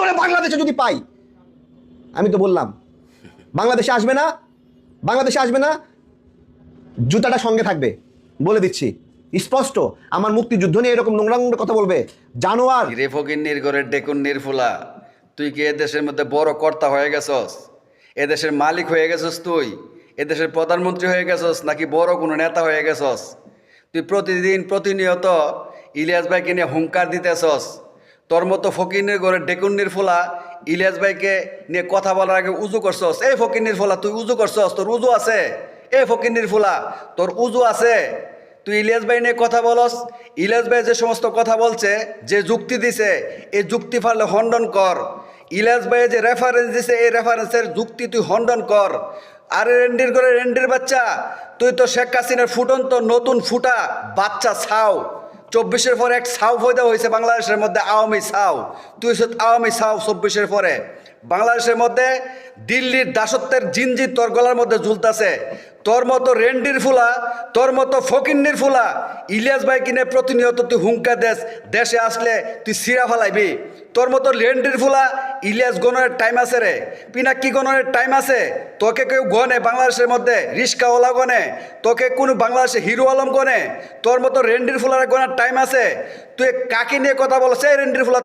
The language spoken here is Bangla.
ধরে বাংলাদেশে যদি পাই, আমি তো বললাম বাংলাদেশে আসবে না, বাংলাদেশে আসবে না, জুতাটা সঙ্গে থাকবে, বলে দিচ্ছি স্পষ্ট। আমার মুক্তিযুদ্ধ নিয়ে এরকম নোংরা নোংরা কথা বলবে জানোয়ার। রে ফকিন্নির ঘরের ডেকুন নির্ফুলা, তুই কি এদেশের মধ্যে বড় কর্তা হয়ে গেছস? এদেশের মালিক হয়ে গেছস তুই? এদেশের প্রধানমন্ত্রী হয়ে গেছস নাকি বড় কোনো নেতা হয়ে গেছস? তুই প্রতিদিন প্রতিনিয়ত ইলিয়াস ভাইকে নিয়ে হুঙ্কার দিতেছস। তোর মতো ফকিন্নির ঘরের ডেকুন নির্ফুলা ইলিয়াস ভাইকে নিয়ে কথা বলার আগে উজু করছস। এই ফকিন্নির ফুলা, তুই উজু করছস? তোর উজু আছে? এই ফকিন্নির ফুলা, তোর উজু আছে? তুই ইলিয়াস ভাই নিয়ে কথা বলস। ইলিয়াস ভাই যে সমস্ত কথা বলছে, যে যুক্তি দিছে, এই যুক্তি ফারলে খণ্ডন কর। ইলিয়াস ভাই যে রেফারেন্স দিছে, এই রেফারেন্সের যুক্তি তুই খণ্ডন কর। আরে রেন্ডির করে রেন্ডির বাচ্চা, তুই তো শেখ হাসিনার ফুটন্ত নতুন ফুটা বাচ্চা ছাও। 24-এর পরে এক ছাও ফয়দা হয়েছে বাংলাদেশের মধ্যে, আওয়ামী ছাও। তুই আওয়ামী ছাও 24-এর পরে বাংলাদেশের মধ্যে। দিল্লির দাসত্বের জিনজি তোর গলার মধ্যে ঝুলতাছে। তোর মতো রেন্ডির ফুলা, তোর মতো ফকিন্নির ফুলা ইলিয়াস ভাই কিনে প্রতিনিয়ত তুই হুঙ্কা দেশ, দেশে আসলে তুই সিরা ফালাইবি। তোর মতো রেন্ডির ফুলা ইলিয়াস গণনের টাইম আছে রে, পিনাক্কি গণনের টাইম আছে? তোকে কেউ গনে বাংলাদেশের মধ্যে? রিস্কাওয়ালা গনে? তোকে কোনো বাংলাদেশে হিরো আলম গনে? তোর মতো রেন্ডির ফুলার গনার টাইম আছে? তুই কাকে নিয়ে কথা বলছে রেন্ডির ফুলা?